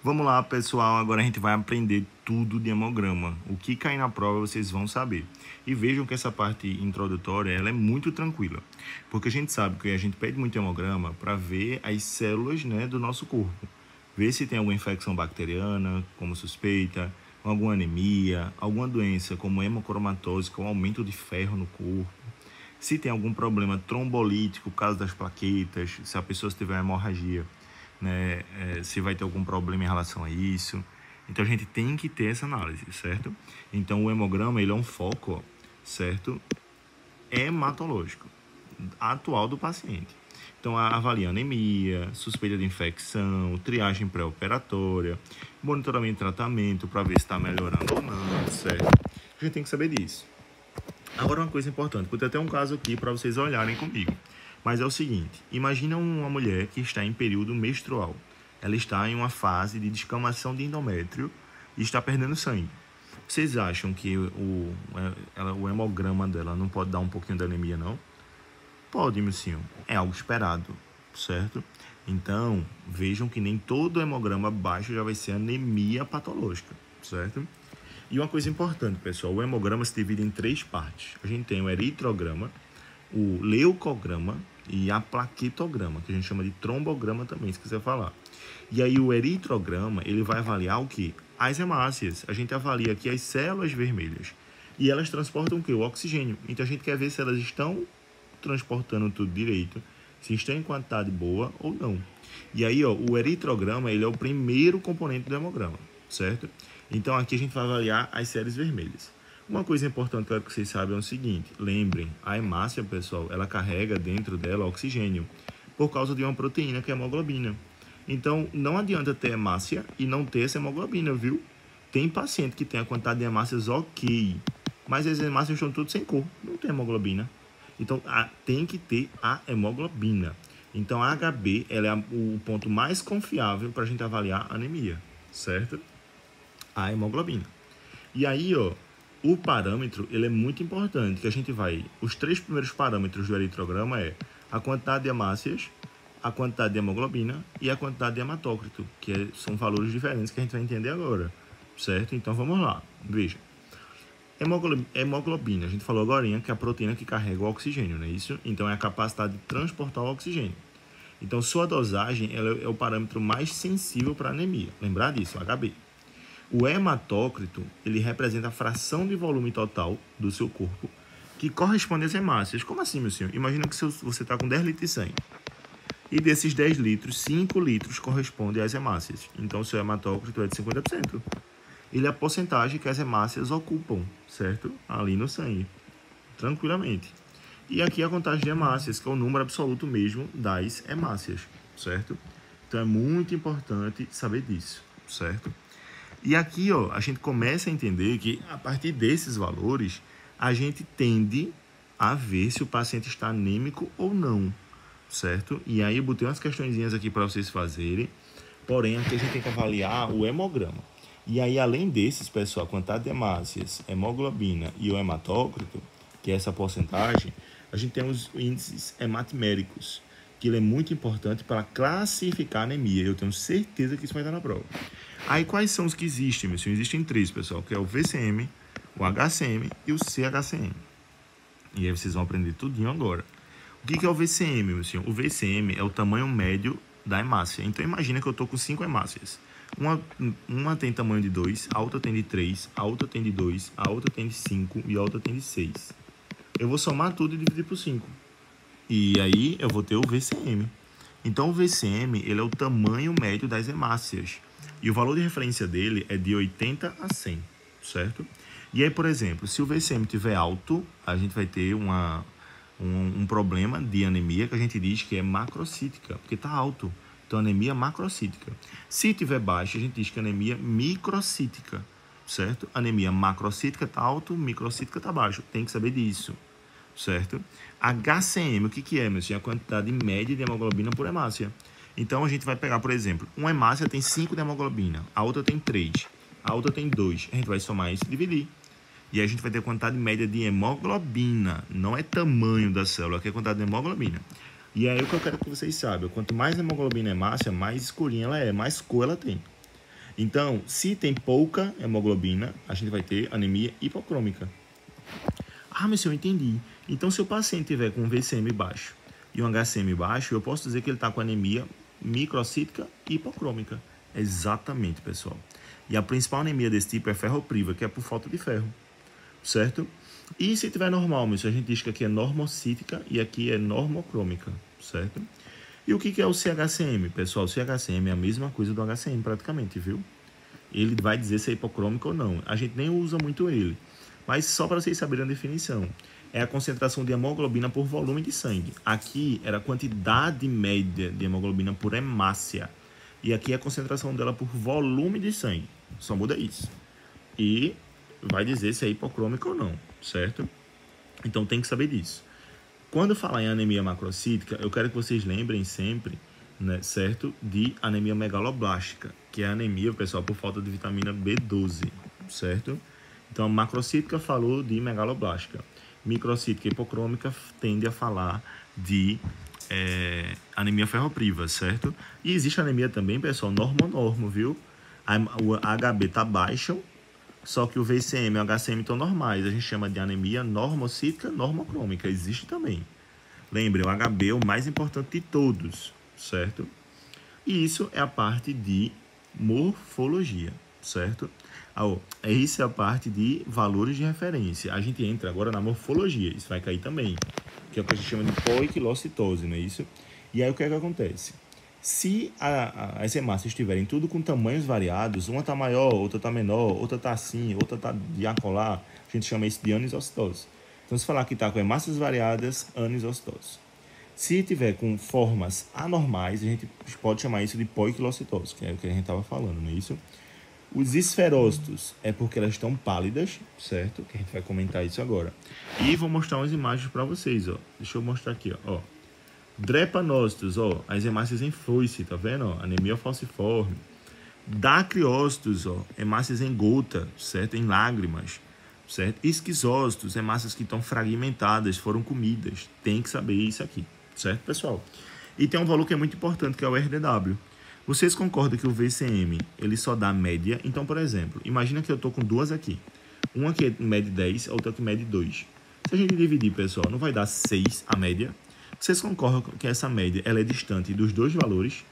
Vamos lá, pessoal. Agora a gente vai aprender tudo de hemograma. O que cair na prova vocês vão saber. E vejam que essa parte introdutória ela é muito tranquila, porque a gente sabe que a gente pede muito hemograma para ver as células, né, do nosso corpo. Ver se tem alguma infecção bacteriana, como suspeita, alguma anemia, alguma doença como hemocromatose, com aumento de ferro no corpo. Se tem algum problema trombolítico, caso das plaquetas, se a pessoa tiver hemorragia, né, se vai ter algum problema em relação a isso. Então a gente tem que ter essa análise, certo? Então o hemograma ele é um foco, certo? Hematológico atual do paciente. Então avalia anemia, suspeita de infecção, triagem pré-operatória, monitoramento e tratamento para ver se está melhorando ou não, certo? A gente tem que saber disso. Agora uma coisa importante, vou ter até um caso aqui para vocês olharem comigo. Mas é o seguinte, imagina uma mulher que está em período menstrual. Ela está em uma fase de descamação de endométrio e está perdendo sangue. Vocês acham que o hemograma dela não pode dar um pouquinho de anemia, não? Pode, meu senhor. É algo esperado, certo? Então, vejam que nem todo hemograma baixo já vai ser anemia patológica, certo? E uma coisa importante, pessoal, o hemograma se divide em 3 partes. A gente tem o eritrograma, o leucograma e a plaquetograma, que a gente chama de trombograma também, se quiser falar. E aí o eritrograma, ele vai avaliar o quê? As hemácias. A gente avalia aqui as células vermelhas. E elas transportam o quê? O oxigênio. Então a gente quer ver se elas estão transportando tudo direito, se estão em quantidade boa ou não. E aí, ó, o eritrograma, ele é o primeiro componente do hemograma, certo? Então aqui a gente vai avaliar as séries vermelhas. Uma coisa importante que eu quero que vocês saibam é o seguinte, lembrem, a hemácia, pessoal, ela carrega dentro dela oxigênio, por causa de uma proteína que é a hemoglobina. Então, não adianta ter hemácia e não ter essa hemoglobina, viu? Tem paciente que tem a quantidade de hemácias ok, mas as hemácias estão tudo sem cor, não tem hemoglobina. Então, tem que ter a hemoglobina. Então, a HB ela é o ponto mais confiável para a gente avaliar a anemia, certo? A hemoglobina. E aí, ó, o parâmetro ele é muito importante, que a gente vai... Os 3 primeiros parâmetros do eritrograma é a quantidade de hemácias, a quantidade de hemoglobina e a quantidade de hematócrito, que são valores diferentes que a gente vai entender agora, certo? Então, vamos lá. Veja. Hemoglobina, a gente falou agora que é a proteína que carrega o oxigênio, não é isso? Então, é a capacidade de transportar o oxigênio. Então, sua dosagem ela é o parâmetro mais sensível para anemia. Lembrar disso, HB. O hematócrito, ele representa a fração de volume total do seu corpo que corresponde às hemácias. Como assim, meu senhor? Imagina que você está com 10 litros de sangue. E desses 10 litros, 5 litros correspondem às hemácias. Então, o seu hematócrito é de 50%. Ele é a porcentagem que as hemácias ocupam, certo? Ali no sangue, tranquilamente. E aqui a contagem de hemácias, que é o número absoluto mesmo das hemácias, certo? Então é muito importante saber disso, certo? E aqui, ó, a gente começa a entender que a partir desses valores, a gente tende a ver se o paciente está anêmico ou não, certo? E aí eu botei umas questõezinhas aqui para vocês fazerem, porém aqui a gente tem que avaliar o hemograma. E aí, além desses, pessoal, a quantidade de hemácias, hemoglobina e o hematócrito, que é essa porcentagem, a gente tem os índices hematiméricos, que ele é muito importante para classificar a anemia. Eu tenho certeza que isso vai estar na prova. Aí, quais são os que existem, meu senhor? Existem 3, pessoal, que é o VCM, o HCM e o CHCM. E aí vocês vão aprender tudinho agora. O que é o VCM, meu senhor? O VCM é o tamanho médio da hemácia. Então, imagina que eu estou com 5 hemácias. Uma tem tamanho de 2, a outra tem de 3, a outra tem de 2, a outra tem de 5 e a outra tem de 6. Eu vou somar tudo e dividir por 5. E aí eu vou ter o VCM. Então o VCM ele é o tamanho médio das hemácias. E o valor de referência dele é de 80 a 100, certo? E aí, por exemplo, se o VCM estiver alto, a gente vai ter um problema de anemia que a gente diz que é macrocítica, porque está alto. Então, anemia macrocítica. Se tiver baixo, a gente diz que é anemia microcítica, certo? Anemia macrocítica está alto, microcítica está baixo. Tem que saber disso, certo? HCM, o que é, meu senhor? A quantidade média de hemoglobina por hemácia. Então, a gente vai pegar, por exemplo, uma hemácia tem 5 de hemoglobina, a outra tem 3, a outra tem 2. A gente vai somar isso e dividir. E aí a gente vai ter a quantidade média de hemoglobina. Não é tamanho da célula, aqui é a quantidade de hemoglobina. E aí o que eu quero que vocês saibam, quanto mais hemoglobina hemácia, mais escurinha ela é, mais cor ela tem. Então, se tem pouca hemoglobina, a gente vai ter anemia hipocrômica. Ah, mas eu entendi. Então, se o paciente tiver com um VCM baixo e um HCM baixo, eu posso dizer que ele está com anemia microcítica hipocrômica. Exatamente, pessoal. E a principal anemia desse tipo é ferropriva, que é por falta de ferro, certo? E se tiver normal, a gente diz que aqui é normocítica e aqui é normocrômica, certo? E o que é o CHCM, pessoal? O CHCM é a mesma coisa do HCM praticamente, viu? Ele vai dizer se é hipocrômico ou não. A gente nem usa muito ele. Mas só para vocês saberem a definição. É a concentração de hemoglobina por volume de sangue. Aqui era a quantidade média de hemoglobina por hemácia. E aqui é a concentração dela por volume de sangue. Só muda isso. E vai dizer se é hipocrômico ou não, certo? Então tem que saber disso. Quando falar em anemia macrocítica, eu quero que vocês lembrem sempre, né, certo, de anemia megaloblástica, que é a anemia, pessoal, por falta de vitamina B12, certo? Então, a macrocítica falou de megaloblástica. Microcítica hipocrômica tende a falar de anemia ferropriva, certo? E existe anemia também, pessoal, normo, viu? O HB está baixo, só que o VCM e o HCM estão normais. A gente chama de anemia normocítica normocrômica. Existe também. Lembre, o HB é o mais importante de todos, certo? E isso é a parte de morfologia, certo? Isso é a parte de valores de referência. A gente entra agora na morfologia. Isso vai cair também, que é o que a gente chama de poiquilocitose, não é isso? E aí o que é que acontece? Se as hemácias estiverem tudo com tamanhos variados, uma está maior, outra está menor, outra está assim, outra está de acolá, a gente chama isso de anisocitose. Então, se falar que está com hemácias variadas, anisocitose. Se tiver com formas anormais, a gente pode chamar isso de poiquilocitose, que é o que a gente estava falando, não é isso? Os esferócitos é porque elas estão pálidas, certo? Que a gente vai comentar isso agora. E vou mostrar umas imagens para vocês, ó. Deixa eu mostrar aqui, ó. Drepanócitos, ó, as hemácias em foice, tá vendo? Ó? Anemia falciforme. Dacriócitos, ó, hemácias em gota, certo? Em lágrimas, certo? Esquizócitos, hemácias que estão fragmentadas, foram comidas. Tem que saber isso aqui, certo, pessoal? E tem um valor que é muito importante, que é o RDW. Vocês concordam que o VCM, ele só dá média? Então, por exemplo, imagina que eu tô com duas aqui. Uma que mede 10, a outra que mede 2. Se a gente dividir, pessoal, não vai dar 6 a média? Vocês concordam que essa média ela é distante dos dois valores?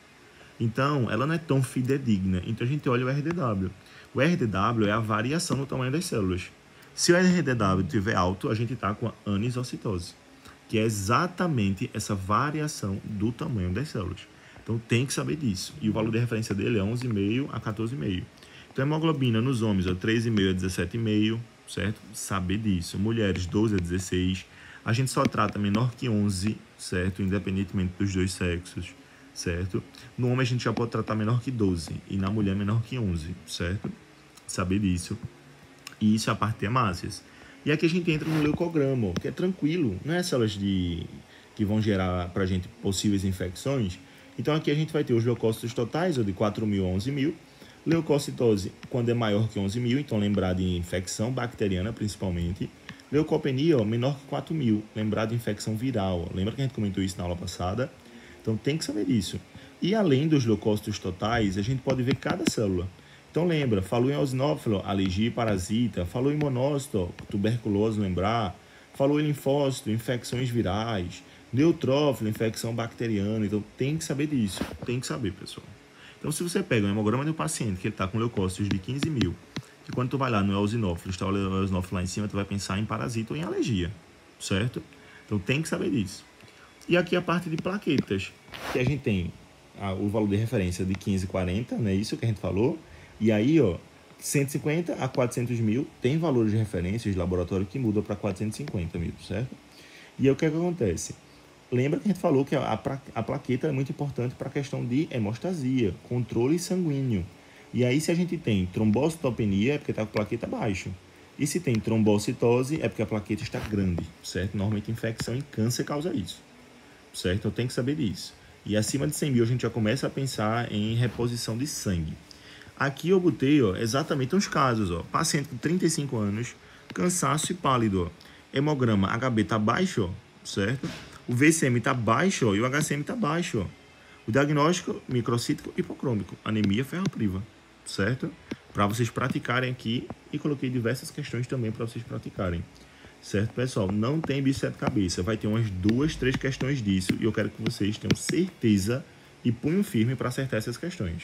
Então, ela não é tão fidedigna. Então, a gente olha o RDW. O RDW é a variação no tamanho das células. Se o RDW estiver alto, a gente está com a anisocitose, que é exatamente essa variação do tamanho das células. Então, tem que saber disso. E o valor de referência dele é 11,5 a 14,5. Então, a hemoglobina nos homens é 3,5 a 17,5, certo? Saber disso. Mulheres, 12 a 16. A gente só trata menor que 11, certo? Independentemente dos dois sexos, certo? No homem a gente já pode tratar menor que 12 e na mulher menor que 11, certo? Saber disso. E isso é a parte de hemácias. E aqui a gente entra no leucograma, que é tranquilo, não é células que vão gerar pra gente possíveis infecções. Então aqui a gente vai ter os leucócitos totais, ou de 4.000 a 11.000. Leucocitose quando é maior que 11.000, então lembrar de infecção bacteriana principalmente. Leucopenia, ó, menor que 4.000, lembrar de infecção viral. Lembra que a gente comentou isso na aula passada? Então tem que saber disso. E além dos leucócitos totais, a gente pode ver cada célula. Então lembra, falou em eosinófilo, alergia e parasita. Falou em monócito, tuberculose, lembrar. Falou em linfócito, infecções virais. Neutrófilo, infecção bacteriana. Então tem que saber disso. Tem que saber, pessoal. Então se você pega um hemograma de um paciente que ele está com leucócitos de 15.000, que quando tu vai lá no eosinófilo, está o eosinófilo lá em cima, tu vai pensar em parasita ou em alergia, certo? Então tem que saber disso. E aqui a parte de plaquetas, que a gente tem o valor de referência de 15,40, né? Isso que a gente falou. E aí, ó, 150 a 400 mil tem valores de referência de laboratório que muda para 450 mil, certo? E aí o que acontece? Lembra que a gente falou que a plaqueta é muito importante para a questão de hemostasia, controle sanguíneo. E aí, se a gente tem trombocitopenia, é porque está com a plaqueta baixa. E se tem trombocitose, é porque a plaqueta está grande, certo? Normalmente, infecção e câncer causa isso, certo? Então, tem que saber disso. E acima de 100 mil, a gente já começa a pensar em reposição de sangue. Aqui eu botei, ó, exatamente uns casos, ó. Paciente com 35 anos, cansaço e pálido, ó. Hemograma HB está baixo, ó, certo? O VCM está baixo, ó, e o HCM está baixo, ó. O diagnóstico microcítico hipocrômico, anemia ferropriva. certo? Para vocês praticarem aqui, e coloquei diversas questões também para vocês praticarem. Certo, pessoal? Não tem bicho de sete cabeças. Vai ter umas 2, 3 questões disso e eu quero que vocês tenham certeza e punho firme para acertar essas questões.